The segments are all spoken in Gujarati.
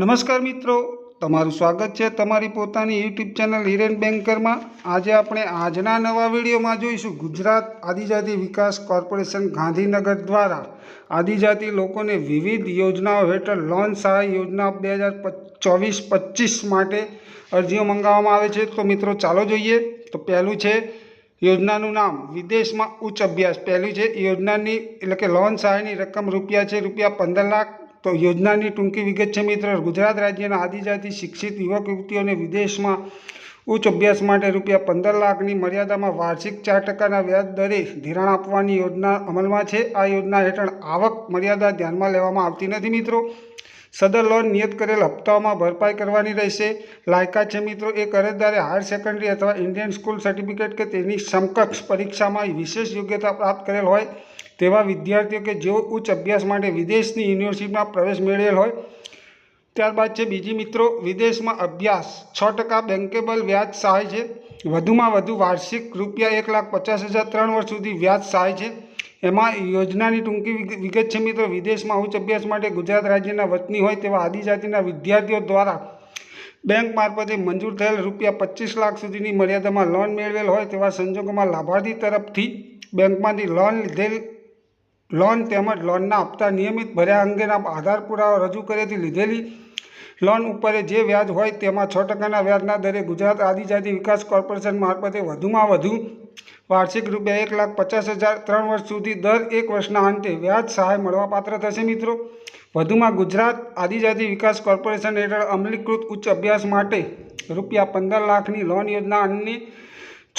નમસ્કાર મિત્રો, તમારું સ્વાગત છે તમારી પોતાની યુટ્યુબ ચેનલ હિરેન બેન્કરમાં। આજે આપણે આજના નવા વિડીયોમાં જોઈશું ગુજરાત આદિજાતિ વિકાસ કોર્પોરેશન ગાંધીનગર દ્વારા આદિજાતિ લોકોને વિવિધ યોજનાઓ હેઠળ લોન સહાય યોજના 2024-25 માટે અરજીઓ મંગાવવામાં આવે છે। તો મિત્રો ચાલો જોઈએ। તો પહેલું છે યોજનાનું નામ વિદેશમાં ઉચ્ચ અભ્યાસ। પહેલી છે યોજનાની એટલે કે લોન સહાયની રકમ રૂપિયા છે રૂપિયા 15 લાખ। તો યોજનાની ટૂંકી વિગત છે મિત્રો, ગુજરાત રાજ્યના આદિજાતિ શિક્ષિત યુવક યુવતીઓને વિદેશમાં ઉચ્ચ અભ્યાસ માટે રૂપિયા 15 લાખની મર્યાદામાં વાર્ષિક 4% વ્યાજ દરે ધિરાણ આપવાની યોજના અમલમાં છે। આ યોજના હેઠળ આવક મર્યાદા ધ્યાનમાં લેવામાં આવતી નથી મિત્રો। સદર લોન નિયત કરેલ હપ્તાઓમાં ભરપાઈ કરવાની રહેશે। લાયકાત છે મિત્રો, એક અરજદારે હાયર સેકન્ડરી અથવા ઇન્ડિયન સ્કૂલ સર્ટિફિકેટ કે તેની સમકક્ષ પરીક્ષામાં વિશેષ યોગ્યતા પ્રાપ્ત કરેલ હોય તેવા વિદ્યાર્થીઓ કે જેઓ ઉચ્ચ અભ્યાસ માટે વિદેશની યુનિવર્સિટીમાં પ્રવેશ મેળવેલ હોય। ત્યારબાદ છે બીજી મિત્રો, વિદેશમાં અભ્યાસ 6% બેન્કેબલ વ્યાજ સહાય છે। વધુમાં વધુ વાર્ષિક રૂપિયા 1,50,000 3 વર્ષ સુધી વ્યાજ સહાય છે। એમાં યોજનાની ટૂંકી વિગત છે મિત્રો, વિદેશમાં ઉચ્ચ અભ્યાસ માટે ગુજરાત રાજ્યના વતની હોય તેવા આદિજાતિના વિદ્યાર્થીઓ દ્વારા બેંક મારફતે મંજૂર થયેલ રૂપિયા 25 લાખ સુધીની મર્યાદામાં લોન મેળવેલ હોય તેવા સંજોગોમાં લાભાર્થી તરફથી બેંકમાંથી લોન તેમજ લોનના હપ્તા નિયમિત ભર્યા અંગેના આધાર પુરાવા રજૂ કરેથી લીધેલી લોન ઉપર જે વ્યાજ હોય તેમાં 6%ના વ્યાજના દરે ગુજરાત આદિજાતિ વિકાસ કોર્પોરેશન મારફતે વધુમાં વધુ વાર્ષિક રૂપિયા 1,50,000 3 વર્ષ સુધી દર 1 વર્ષના અંતે વ્યાજ સહાય મળવાપાત્ર થશે મિત્રો। વધુમાં ગુજરાત આદિજાતિ વિકાસ કોર્પોરેશન હેઠળ અમલીકૃત ઉચ્ચ અભ્યાસ માટે રૂપિયા 15 લાખની લોન યોજના અને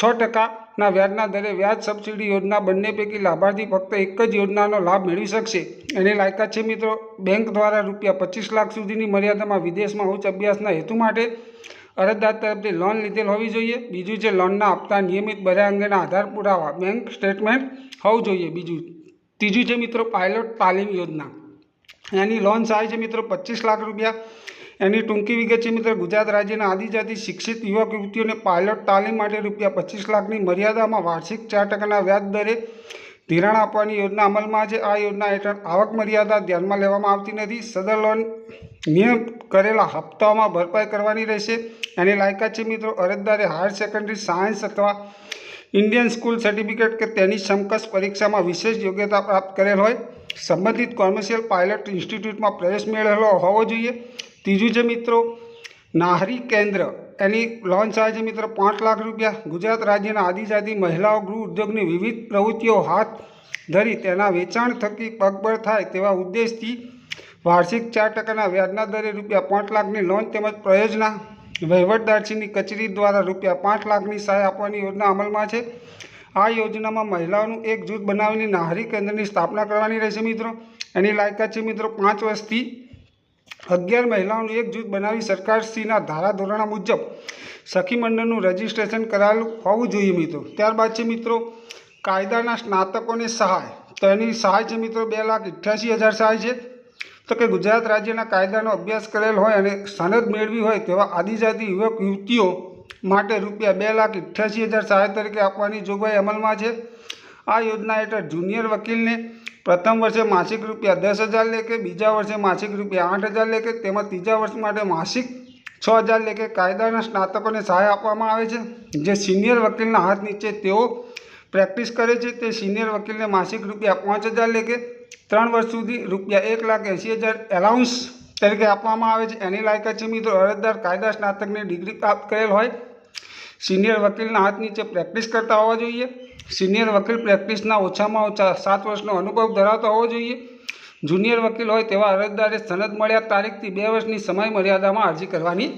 6%ના વ્યાજના દરે વ્યાજ સબસિડી યોજના બંને પૈકી લાભાર્થી ફક્ત એક જ યોજનાનો લાભ મેળવી શકશે। એની લાયકાત છે મિત્રો, બેંક દ્વારા રૂપિયા 25 લાખ સુધીની મર્યાદામાં વિદેશમાં ઉચ્ચ અભ્યાસના હેતુ માટે અરજદાર તરફથી લોન લીધેલ હોવી જોઈએ। બીજું છે લોનના હપ્તા નિયમિત ભર્યા અંગેના આધાર પુરાવા બેંક સ્ટેટમેન્ટ હોવું જોઈએ। ત્રીજું છે મિત્રો પાયલોટ તાલીમ યોજના, એની લોન સહાય છે મિત્રો 25 લાખ રૂપિયા। એની ટૂંકી વિગત છે મિત્રો, ગુજરાત રાજ્યના આદિજાતિ શિક્ષિત યુવક યુવતીઓને પાયલોટ તાલીમ માટે રૂપિયા 25 લાખની મર્યાદામાં વાર્ષિક 4%ના વ્યાજ દરે ધિરાણ આપવાની યોજના અમલમાં છે। આ યોજના હેઠળ આવક મર્યાદા ધ્યાનમાં લેવામાં આવતી નથી। સદર લોન નિયત કરેલા હપ્તાઓમાં ભરપાઈ કરવાની રહેશે। એની લાયકાત છે મિત્રો, અરજદારે હાયર સેકન્ડરી સાયન્સ અથવા ઇન્ડિયન સ્કૂલ સર્ટિફિકેટ કે તેની સમકક્ષ પરીક્ષામાં વિશેષ યોગ્યતા પ્રાપ્ત કરેલ હોય, સંબંધિત કોમર્શિયલ પાયલટ ઇન્સ્ટિટ્યૂટમાં પ્રવેશ મેળવેલો હોવો જોઈએ। ત્રીજું છે મિત્રો નાહરી કેન્દ્ર, એની લોન સહાય છે મિત્રો 5 લાખ રૂપિયા। ગુજરાત રાજ્યના આદિજાતિ મહિલાઓ ગૃહ ઉદ્યોગની વિવિધ પ્રવૃત્તિઓ હાથ ધરી તેના વેચાણ થકી પગભર થાય તેવા ઉદ્દેશથી વાર્ષિક 4%ના વ્યાજના દરે રૂપિયા 5 લાખની લોન તેમજ પ્રયોજના વહીવટદારશ્રીની કચેરી દ્વારા રૂપિયા 5 લાખની સહાય આપવાની યોજના અમલમાં છે। આ યોજનામાં મહિલાઓનું એક જૂથ બનાવીને નાહરી કેન્દ્રની સ્થાપના કરવાની રહેશે મિત્રો। એની લાયકાત છે મિત્રો 5 વર્ષથી 11 મહિલાઓનું એક જૂથ બનાવી સરકારશ્રીના ધારાધોરણો મુજબ સખી મંડળનું રજીસ્ટ્રેશન કરાયેલું હોવું જોઈએ મિત્રો। ત્યારબાદ છે મિત્રો કાયદાના સ્નાતકોને સહાય, તો એની સહાય છે મિત્રો 2,88,000 સહાય છે। તો કે ગુજરાત રાજ્યના કાયદાનો અભ્યાસ કરેલ હોય અને સનદ મેળવી હોય તેવા આદિજાતિ યુવક યુવતીઓ માટે રૂપિયા 2,88,000 સહાય તરીકે આપવાની જોગવાઈ અમલમાં છે। આ યોજના હેઠળ જુનિયર વકીલને પ્રથમ વર્ષે માસિક રૂપિયા 10,000 લેખે, બીજા વર્ષે માસિક રૂપિયા 8,000 લેખે તેમજ ત્રીજા વર્ષ માટે માસિક 6,000 લેખે કાયદાના સ્નાતકોને સહાય આપવામાં આવે છે। જે સિનિયર વકીલના હાથ નીચે તેઓ પ્રેક્ટિસ કરે છે તે સિનિયર વકીલને માસિક રૂપિયા 5,000 લેખે 3 વર્ષ સુધી રૂપિયા 1,80,000 એલાઉન્સ તરીકે આપવામાં આવે છે। એની લાયકાત છે મિત્રો, અરજદાર કાયદા સ્નાતકની ડિગ્રી પ્રાપ્ત કરેલ હોય, સિનિયર વકીલના હાથ નીચે પ્રેક્ટિસ કરતા હોવા જોઈએ, સિનિયર વકીલ પ્રેક્ટિસના ઓછામાં ઓછા 7 વર્ષનો અનુભવ ધરાવતો હોવો જોઈએ। જુનિયર વકીલ હોય તેવા અરજદારે સનદ મળ્યા તારીખથી 2 વર્ષની સમય મર્યાદામાં અરજી કરવાની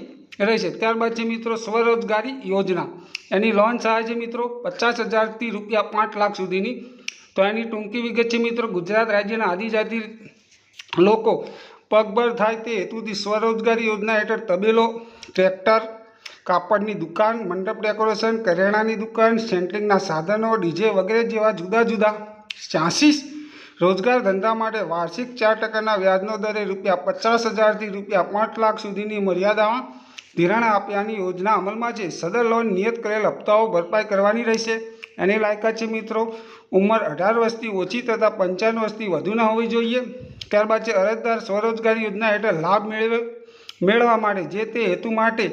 રહેશે। ત્યારબાદ છે મિત્રો સ્વરોજગારી યોજના, એની લોન સહાય છે મિત્રો 50,000થી રૂપિયા 5 લાખ સુધીની। તો એની ટૂંકી વિગત છે મિત્રો, ગુજરાત રાજ્યના આદિજાતિ લોકો પગભર થાય તે હેતુથી સ્વરોજગારી યોજના હેઠળ તબેલો, ટ્રેક્ટર, કાપડની દુકાન, મંડપ ડેકોરેશન, કરિયાણાની દુકાન, સેન્ટિંગના સાધનો, ડીજે વગેરે જેવા જુદા જુદા 86 રોજગાર ધંધા માટે વાર્ષિક 4%ના વ્યાજનો દરે રૂપિયા 50,000થી રૂપિયા 5 લાખ સુધીની મર્યાદામાં ધિરાણ આપવાની યોજના અમલમાં છે। સદર લોન નિયત કરેલ હપ્તાઓ ભરપાઈ કરવાની રહેશે। એની લાયકાત છે મિત્રો, ઉંમર 18 વર્ષથી ઓછી તથા 55 વર્ષથી વધુ ન હોવી જોઈએ। ત્યારબાદ છે અરજદાર સ્વરોજગારી યોજના હેઠળ લાભ મેળવેલ મેળવવા માટે જે તે હેતુ માટે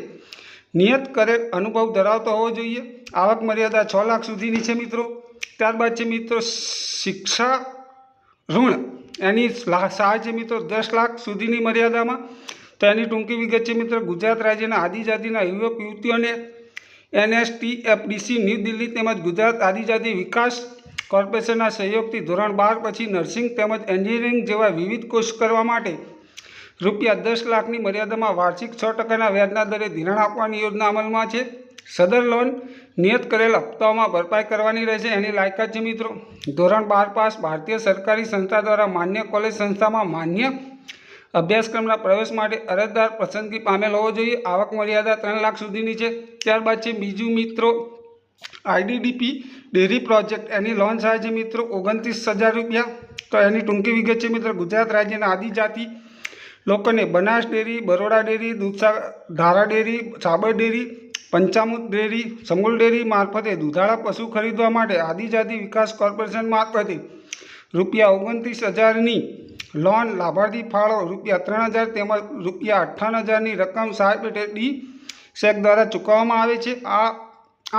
નિયત કરેલ અનુભવ ધરાવતો હોવો જોઈએ। આવક મર્યાદા 6 લાખ સુધીની છે મિત્રો। ત્યારબાદ છે મિત્રો શિક્ષા ઋણ એની સહાય છે મિત્રો 10 લાખ સુધીની મર્યાદામાં। તો એની ટૂંકી વિગત છે મિત્રો ગુજરાત રાજ્યના આદિજાતિના યુવક યુવતીઓને NSTFDC ન્યૂ દિલ્હી તેમજ ગુજરાત આદિજાતિ વિકાસ કોર્પોરેશનના સહયોગથી ધોરણ 12 પછી નર્સિંગ તેમજ એન્જિનિયરિંગ જેવા વિવિધ કોર્સ કરવા માટે રૂપિયા 10 લાખની મર્યાદામાં વાર્ષિક 6% વ્યાજના દરે ધિરાણ આપવાની યોજના અમલમાં છે। સદર લોન નિયત કરેલ હપ્તાઓમાં ભરપાઈ કરવાની રહેશે। એની લાયકાત છે મિત્રો ધોરણ 12 પાસ, ભારતીય સરકારી સંસ્થા દ્વારા માન્ય કોલેજ સંસ્થામાં માન્ય અભ્યાસક્રમના પ્રવેશ માટે અરજદાર પસંદગી પામેલ હોવો જોઈએ। આવક મર્યાદા 3 લાખ સુધીની છે। ત્યારબાદ છે બીજું મિત્રો IDDP ડેરી પ્રોજેક્ટ એની લોન સહાય છે મિત્રો 29,000 રૂપિયા। તો એની ટૂંકી વિગત છે મિત્રો ગુજરાત રાજ્યના આદિજાતિ લોકોને બનાસ ડેરી, બરોડા ડેરી, ધારા ડેરી, સાબર ડેરી, પંચામૃત ડેરી, સમૂલ ડેરી મારફતે દૂધાળા પશુ ખરીદવા માટે આદિજાતિ વિકાસ કોર્પોરેશન મારફતે રૂપિયા 29,000ની લોન લાભાર્થી ફાળો રૂપિયા 3,000 તેમજ રૂપિયા 58,000ની રકમ સહાય પેટે DSEC દ્વારા ચૂકવવામાં આવે છે।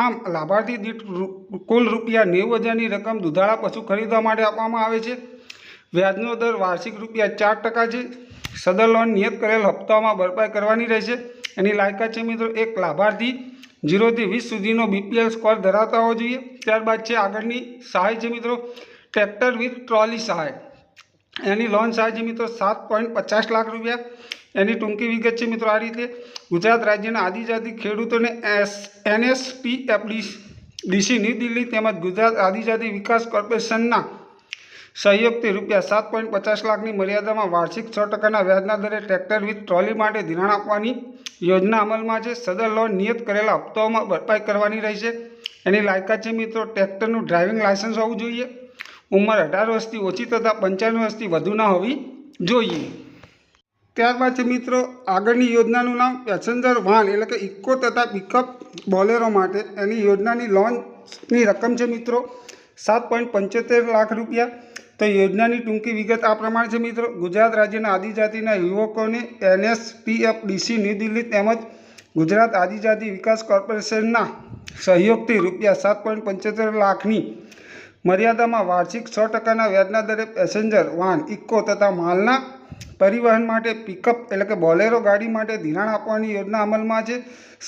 આમ લાભાર્થી દીઠ કુલ રૂપિયા 90,000ની રકમ દૂધાળા પશુ ખરીદવા માટે આપવામાં આવે છે। વ્યાજનો દર વાર્ષિક રૂપિયા 4% છે। સદર લોન નિયત કરેલ હપ્તાઓમાં ભરપાઈ કરવાની રહેશે। એની લાયકાત છે મિત્રો એક લાભાર્થી 0 થી 20 સુધીનો BPL સ્કોર ધરાવતા હોવો જોઈએ। ત્યારબાદ છે આગળની સહાય છે મિત્રો ટ્રેક્ટર વિથ ટ્રોલી સહાય એની લોન સહાય છે મિત્રો 7.50 લાખ રૂપિયા। એની ટૂંકી વિગત છે મિત્રો આ રીતે ગુજરાત રાજ્યના આદિજાતિ ખેડૂતોને NSTFDC ન્યૂ દિલ્હી તેમજ ગુજરાત આદિજાતિ વિકાસ કોર્પોરેશનના સહયોગથી રૂપિયા 7.50 લાખની મર્યાદામાં વાર્ષિક 6% વ્યાજના દરે ટ્રેક્ટર વિથ ટ્રોલી માટે ધિરાણ આપવાની યોજના અમલમાં છે। સદર લોન નિયત કરેલા હપ્તાઓમાં ભરપાઈ કરવાની રહેશે। એની લાયકાત છે મિત્રો ટ્રેક્ટરનું ડ્રાઇવિંગ લાયસન્સ હોવું જોઈએ। ઉંમર 18 વર્ષથી ઓછી તથા 55 વર્ષથી વધુ ના હોવી જોઈએ। ત્યારબાદ છે મિત્રો આગળની યોજનાનું નામ પેસેન્જર વાહન એટલે કે ઇકો તથા પિકઅપ બોલેરો માટે એની યોજનાની લોનની રકમ છે મિત્રો 7.75 લાખ રૂપિયા। તો યોજનાની ટૂંકી વિગત આ પ્રમાણે છે મિત્રો ગુજરાત રાજ્યના આદિજાતિના યુવકોને NSTFDC ન્યૂ દિલ્હી તેમજ ગુજરાત આદિજાતિ વિકાસ કોર્પોરેશનના સહયોગથી રૂપિયા 7.75 લાખની મર્યાદામાં વાર્ષિક 6% વ્યાજના દરે પેસેન્જર વાહન ઇકો તથા માલના પરિવહન માટે પિકઅપ એટલે કે બોલેરો ગાડી માટે ધિરાણ આપવાની યોજના અમલમાં છે।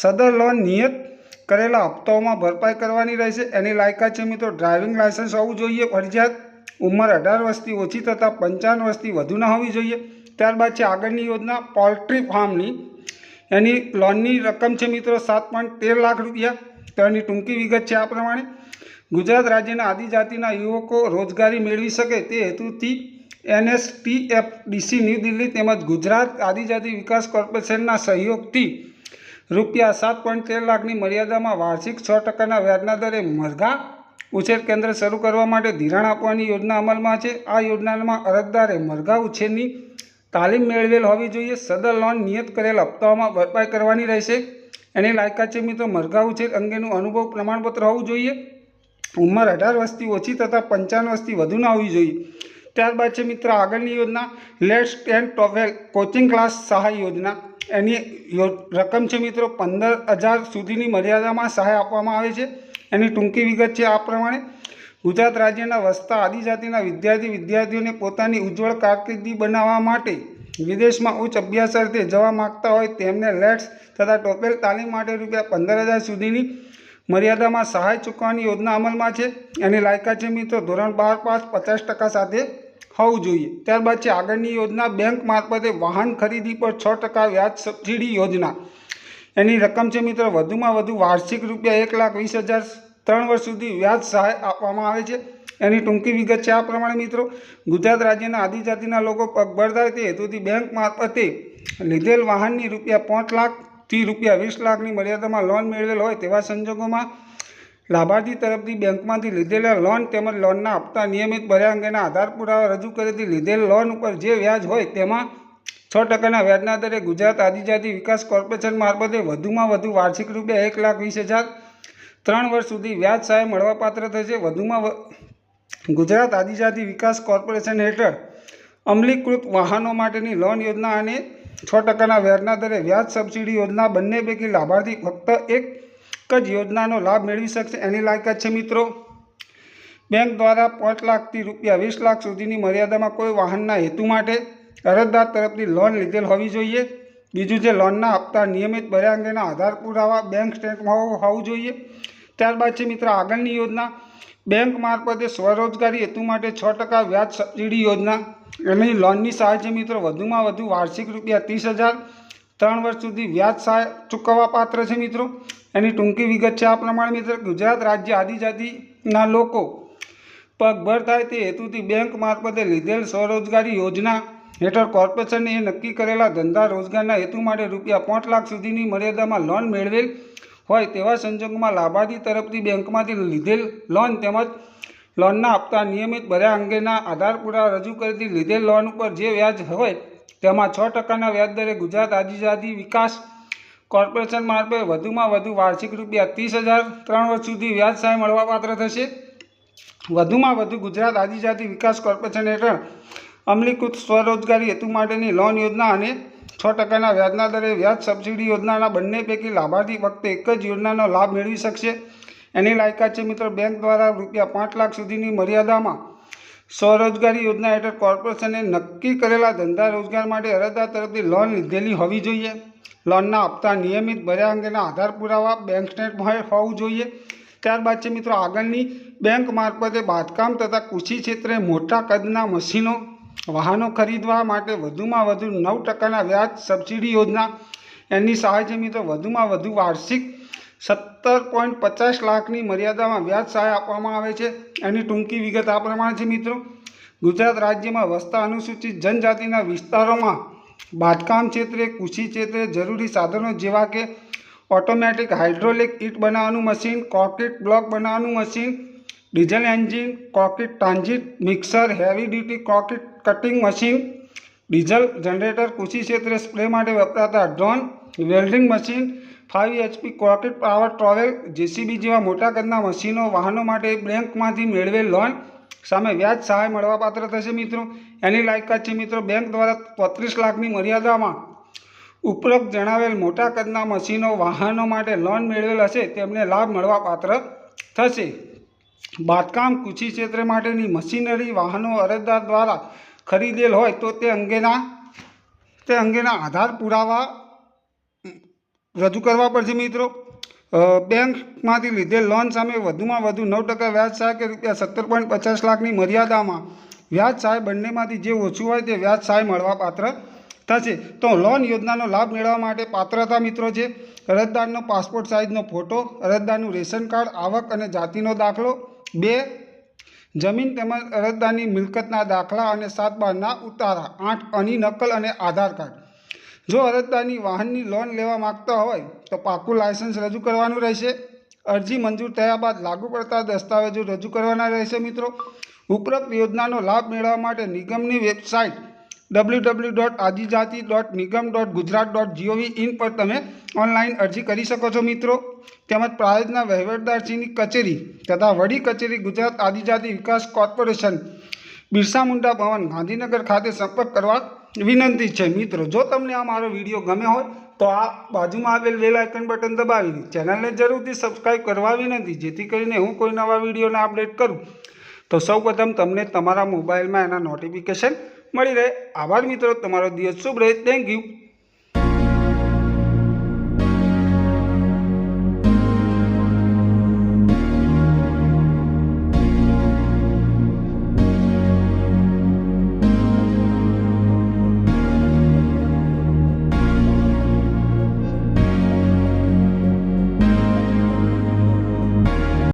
સદર લોન નિયત કરેલા હપ્તાઓમાં ભરપાઈ કરવાની રહેશે। એની લાયકાત છે મિત્રો ડ્રાઇવિંગ લાયસન્સ હોવું જોઈએ ફરજિયાત। ઉંમર 18 વર્ષથી ઓછી તથા 55 વર્ષથી વધુ ના હોવી જોઈએ। ત્યારબાદ છે આગળની યોજના પોલ્ટ્રી ફાર્મની એની લોનની રકમ છે મિત્રો 7.13 લાખ રૂપિયા। તો એની ટૂંકી વિગત છે આ પ્રમાણે ગુજરાત રાજ્યના આદિજાતિના યુવકો રોજગારી મેળવી શકે તે હેતુથી NSTFDC ન્યૂ દિલ્હી તેમજ ગુજરાત આદિજાતિ વિકાસ કોર્પોરેશનના સહયોગથી રૂપિયા 7.13 લાખની મર્યાદામાં વાર્ષિક 6%ના વ્યાજના દરે મરઘા ઉછેર કેન્દ્ર શરૂ કરવા માટે ધિરાણ આપવાની યોજના અમલમાં છે। આ યોજનામાં અરજદારે મરઘા ઉછેરની તાલીમ મેળવેલ હોવી જોઈએ। સદર લોન નિયત કરેલ હપ્તાઓમાં ભરપાઈ કરવાની રહેશે। એની લાયકાત છે મિત્રો મરઘા ઉછેર અંગેનું અનુભવ પ્રમાણપત્ર હોવું જોઈએ। ઉંમર 18 વર્ષથી ઓછી તથા 55 વર્ષથી વધુ ના હોવી જોઈએ। ત્યારબાદ છે મિત્રો આગળની યોજના let's and TOEFL coaching class સહાય યોજના એની રકમ છે મિત્રો 15,000 સુધીની મર્યાદામાં સહાય આપવામાં આવે છે। એની ટૂંકી વિગત છે આ પ્રમાણે ગુજરાત રાજ્યના વસતા આદિજાતિના વિદ્યાર્થીઓને પોતાની ઉજ્જવળ કારકિર્દી બનાવવા માટે વિદેશમાં ઉચ્ચ અભ્યાસ અર્થે જવા માગતા હોય તેમને લેટ્સ તથા ટોફેલ તાલીમ માટે રૂપિયા 15,000 સુધીની મર્યાદામાં સહાય ચૂકવવાની યોજના અમલમાં છે। એની લાયકાત છે મિત્રો ધોરણ 12 પાસ 50% સાથે હોવું જોઈએ। ત્યારબાદ છે આગળની યોજના બેંક મારફતે વાહન ખરીદી પર 6% વ્યાજ સબસિડી યોજના એની રકમ છે મિત્રો વધુમાં વધુ વાર્ષિક રૂપિયા 1,20,000 3 વર્ષ સુધી વ્યાજ સહાય આપવામાં આવે છે। એની ટૂંકી વિગત છે આ પ્રમાણે મિત્રો ગુજરાત રાજ્યના આદિજાતિના લોકો પગભર થાય તે હેતુથી બેંક મારફતે લીધેલ વાહનની રૂપિયા 5 લાખથી રૂપિયા 20 લાખની મર્યાદામાં લોન મેળવેલ હોય તેવા સંજોગોમાં લાભાર્થી તરફથી બેંકમાંથી લીધેલા લોન તેમજ લોનના હપ્તા નિયમિત ભર્યા અંગેના આધાર પુરાવા રજૂ કરેથી લીધેલ લોન ઉપર જે વ્યાજ હોય તેમાં 6%ના વ્યાજના દરે ગુજરાત આદિજાતિ વિકાસ કોર્પોરેશન મારફતે વધુમાં વધુ વાર્ષિક રૂપિયા 1,20,000 3 વર્ષ સુધી વ્યાજ સહાય મળવાપાત્ર થશે। વધુમાં ગુજરાત આદિજાતિ વિકાસ કોર્પોરેશન હેઠળ અમલીકૃત વાહનો માટેની લોન યોજના અને 6% વ્યાજના દરે વ્યાજ સબસિડી યોજના બંને પૈકી લાભાર્થી ફક્ત એક જ યોજનાનો લાભ મેળવી શકશે. એની લાયકાત છે મિત્રો, બેંક દ્વારા 5 લાખથી રૂપિયા 20 લાખ સુધીની મર્યાદામાં કોઈ વાહનના હેતુ માટે અરજદાર તરફથી લોન લીધેલ હોવી જોઈએ. બીજું છે લોનના હપ્તા નિયમિત ભર્યા અંગેના આધાર પુરાવા બેંક સ્ટેટમેન્ટ હોવું જોઈએ. ત્યારબાદ છે મિત્રો આગળની યોજના, બેંક મારફતે સ્વરોજગારી હેતુ માટે 6% વ્યાજ સબસિડી યોજના. એની લોનની સહાય છે મિત્રો વધુમાં વધુ વાર્ષિક રૂપિયા 30,000, 3 વર્ષ સુધી વ્યાજ સહાય ચૂકવવા પાત્ર છે મિત્રો. એની ટૂંકી વિગત છે આ પ્રમાણે મિત્રો, ગુજરાત રાજ્ય આદિજાતિના લોકો પગભર થાય તે હેતુથી બેંક મારફતે લીધેલ સ્વરોજગારી યોજના હેઠળ કોર્પોરેશને એ નક્કી કરેલા ધંધા રોજગારના હેતુ માટે રૂપિયા 5 લાખ સુધીની મર્યાદામાં લોન મેળવેલ હોય તેવા સંજોગોમાં લાભાર્થી તરફથી બેંકમાંથી લીધેલ લોન તેમજ લોનના હપ્તા નિયમિત ભર્યા અંગેના આધાર પુરાવા રજૂ કરતી લીધેલ લોન ઉપર જે વ્યાજ હોય તેમાં 6%ના વ્યાજ દરે ગુજરાત આદિજાતિ વિકાસ કોર્પોરેશન મારફતે વધુમાં વધુ વાર્ષિક રૂપિયા 30,000, 3 વર્ષ સુધી વ્યાજ સહાય મળવાપાત્ર થશે. વધુમાં વધુ ગુજરાત આદિજાતિ વિકાસ કોર્પોરેશન હેઠળ અમલીકૃત સ્વરોજગારી હેતુ માટેની લોન યોજના અને 6%ના વ્યાજના દરે વ્યાજ સબસિડી યોજનાના બંને પૈકી લાભાર્થી ફક્ત એક જ યોજનાનો લાભ મેળવી શકશે. એની લાયકાત છે મિત્રો, બેંક દ્વારા રૂપિયા 5 લાખ સુધીની મર્યાદામાં સ્વરોજગારી યોજના હેઠળ કોર્પોરેશને નક્કી કરેલા ધંધા રોજગાર માટે અરજદાર તરફથી લોન લીધેલી હોવી જોઈએ. લોનના હપ્તા નિયમિત ભર્યા અંગેના આધાર પુરાવા બેંક સ્ટેટમેન્ટ હોવું જોઈએ. ત્યારબાદ છે મિત્રો આગળની, બેંક મારફતે બાંધકામ તથા કૃષિ ક્ષેત્રે મોટા કદના મશીનો વાહનો ખરીદવા માટે વધુમાં વધુ 9%ના વ્યાજ સબસિડી યોજના. એની સહાય છે મિત્રો વધુમાં વધુ વાર્ષિક 17.50 લાખની મર્યાદામાં વ્યાજ સહાય આપવામાં આવે છે. એની ટૂંકી વિગત આ પ્રમાણે છે મિત્રો, ગુજરાત રાજ્યમાં વસતા અનુસૂચિત જનજાતિના વિસ્તારોમાં બાંધકામ ક્ષેત્રે, કૃષિ ક્ષેત્રે જરૂરી સાધનો જેવા કે ઓટોમેટિક હાઇડ્રોલિક ઈંટ બનાવવાનું મશીન, કોન્ક્રીટ બ્લોક બનાવવાનું machine, diesel engine, concrete transit mixer, heavy duty concrete cutting machine, diesel generator, કૃષિ ક્ષેત્રે સ્પ્રે માટે વપરાતા drone, welding machine, 5 HP concrete power trowel, JCB જેવા મોટા કદના મશીનો વાહનો માટે બેંકમાંથી મેળવેલ લોન સામે વ્યાજ સહાય મળવાપાત્ર થશે મિત્રો. એની લાયકાત છે મિત્રો, બેંક દ્વારા 35 લાખની મર્યાદામાં ઉપરોક્ત જણાવેલ મોટા કદના મશીનો વાહનો માટે લોન મેળવેલ હશે તેમને લાભ મળવાપાત્ર થશે. બાંધકામ કૃષિ ક્ષેત્ર માટેની મશીનરી વાહનો અરજદાર દ્વારા ખરીદેલ હોય તો તે અંગેના આધાર પુરાવા રજૂ કરવા પડશે મિત્રો. બેંકમાંથી લીધેલ લોન સામે વધુમાં વધુ 9% વ્યાજ સહાય કે રૂપિયા 17.50 લાખની મર્યાદામાં વ્યાજ સહાય બંનેમાંથી જે ઓછું હોય તે વ્યાજ સહાય મળવાપાત્ર થશે. તો લોન યોજનાનો લાભ મેળવવા માટે પાત્રતા મિત્રો છે, અરજદારનો પાસપોર્ટ સાઇઝનો ફોટો, અરજદારનું રેશન કાર્ડ, આવક અને જાતિનો દાખલો, 2 જમીન તેમજ અરજદારની મિલકતના દાખલા અને 7/12ના ઉતારા, 8 આની નકલ અને આધાર કાર્ડ. જો અરજદારની વાહનની લોન લેવા માગતા હોય તો પાકું લાયસન્સ રજૂ કરવાનું રહેશે. અરજી મંજૂર થયા બાદ લાગુ પડતા દસ્તાવેજો રજૂ કરવાના રહેશે મિત્રો. ઉપરોક્ત યોજનાનો લાભ મેળવવા માટે નિગમની વેબસાઇટ www.adijati.nigam.gujarat.gov.in પર તમે ઓનલાઈન અરજી કરી શકો છો મિત્રો. તેમજ પ્રાયોજના વહીવટદારશ્રીની કચેરી તથા વડી કચેરી ગુજરાત આદિજાતિ વિકાસ કોર્પોરેશન, બિરસા મુંડા ભવન, ગાંધીનગર ખાતે સંપર્ક કરવા વિનંતી છે મિત્રો. જો તમને આ મારો વિડીયો ગમે હોય તો આ બાજુમાં આવેલ બેલ આઇકન બટન દબાવીને ચેનલને જરૂરથી સબસ્ક્રાઈબ કરવા વિનંતી, જેથી કરીને હું કોઈ નવા વિડીયોને અપડેટ કરું તો સૌપ્રથમ તમને તમારા મોબાઈલમાં એના નોટિફિકેશન મળી રહે. આભાર મિત્રો, તમારો દિવસ શુભ રહે. Thank you.